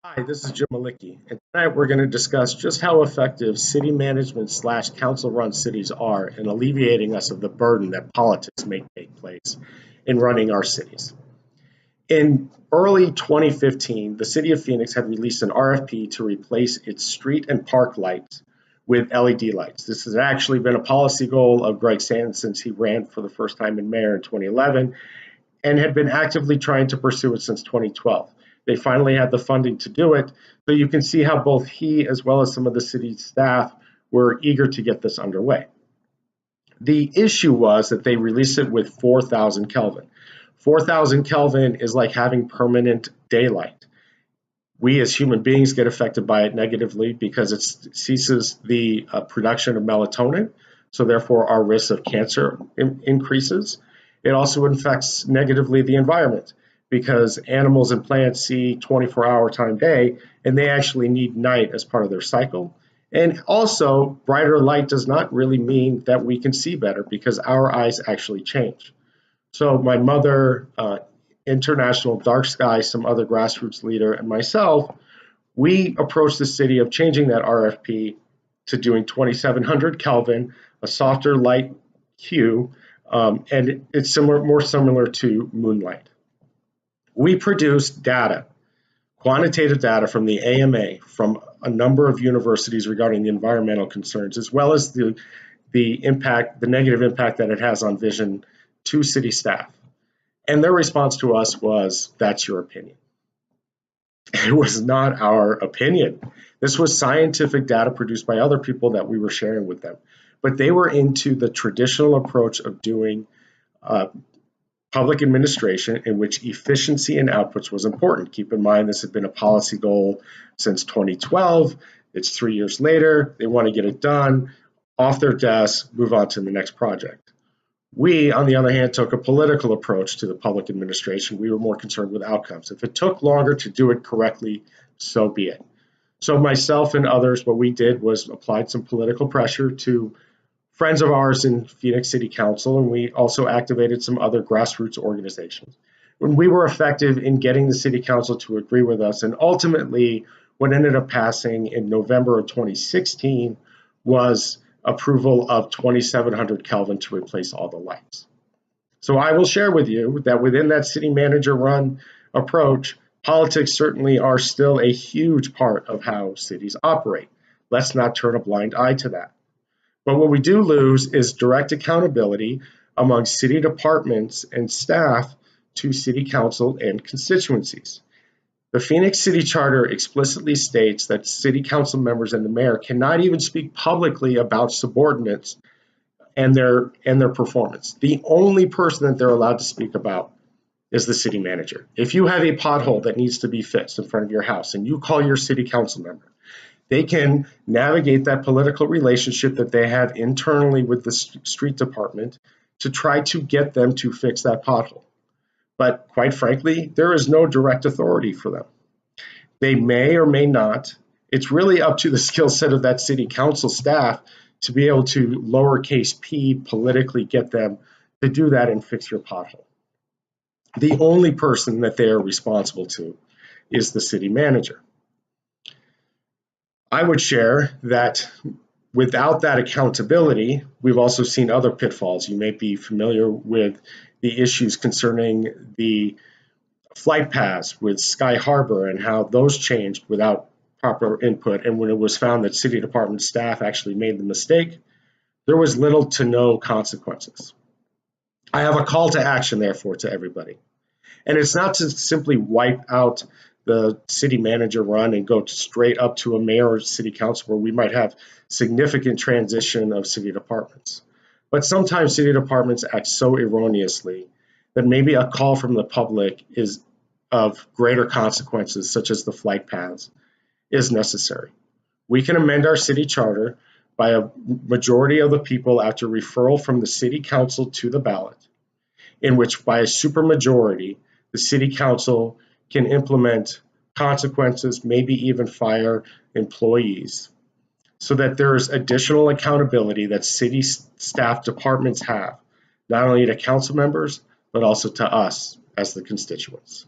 Hi, this is Jim Malicki, and tonight we're going to discuss just how effective city management / council-run cities are in alleviating us of the burden that politics may take place in running our cities. In early 2015, the city of Phoenix had released an RFP to replace its street and park lights with LED lights. This has actually been a policy goal of Greg Sand since he ran for the first time in mayor in 2011 and had been actively trying to pursue it since 2012. They finally had the funding to do it, so you can see how both he as well as some of the city staff were eager to get this underway. The issue was that they released it with 4,000 Kelvin. 4,000 Kelvin is like having permanent daylight. We as human beings get affected by it negatively because it ceases the production of melatonin, so therefore our risk of cancer increases. It also affects negatively the environment, because animals and plants see 24-hour time day, and they actually need night as part of their cycle. And also, brighter light does not really mean that we can see better, because our eyes actually change. So my mother, International Dark Sky, some other grassroots leader, and myself, we approached the city of changing that RFP to doing 2,700 Kelvin, a softer light hue, and it's more similar to moonlight. We produced data, quantitative data from the AMA, from a number of universities regarding the environmental concerns, as well as the negative impact that it has on vision to city staff. And their response to us was, "That's your opinion." It was not our opinion. This was scientific data produced by other people that we were sharing with them. But they were into the traditional approach of doing public administration, in which efficiency and outputs was important. Keep in mind, this had been a policy goal since 2012. It's 3 years later. They want to get it done, off their desk, move on to the next project. We, on the other hand, took a political approach to the public administration. We were more concerned with outcomes. If it took longer to do it correctly, so be it. So myself and others, what we did was applied some political pressure to friends of ours in Phoenix City Council, and we also activated some other grassroots organizations. When we were effective in getting the City Council to agree with us, and ultimately what ended up passing in November of 2016 was approval of 2,700 Kelvin to replace all the lights. So I will share with you that within that city manager run approach, politics certainly are still a huge part of how cities operate. Let's not turn a blind eye to that. But what we do lose is direct accountability among city departments and staff to city council and constituencies. The Phoenix City Charter explicitly states that city council members and the mayor cannot even speak publicly about subordinates and their performance. The only person that they're allowed to speak about is the city manager. If you have a pothole that needs to be fixed in front of your house and you call your city council member, they can navigate that political relationship that they have internally with the street department to try to get them to fix that pothole. But quite frankly, there is no direct authority for them. They may or may not. It's really up to the skill set of that city council staff to be able to lowercase p politically get them to do that and fix your pothole. The only person that they are responsible to is the city manager. I would share that without that accountability, we've also seen other pitfalls. You may be familiar with the issues concerning the flight paths with Sky Harbor and how those changed without proper input. And when it was found that city department staff actually made the mistake, there was little to no consequences. I have a call to action, therefore, to everybody. And it's not to simply wipe out the city manager run and go straight up to a mayor or city council where we might have significant transition of city departments. But sometimes city departments act so erroneously that maybe a call from the public is of greater consequences, such as the flight paths, is necessary. We can amend our city charter by a majority of the people after referral from the city council to the ballot, in which by a supermajority, the city council can implement consequences, maybe even fire employees, so that there is additional accountability that city staff departments have, not only to council members, but also to us as the constituents.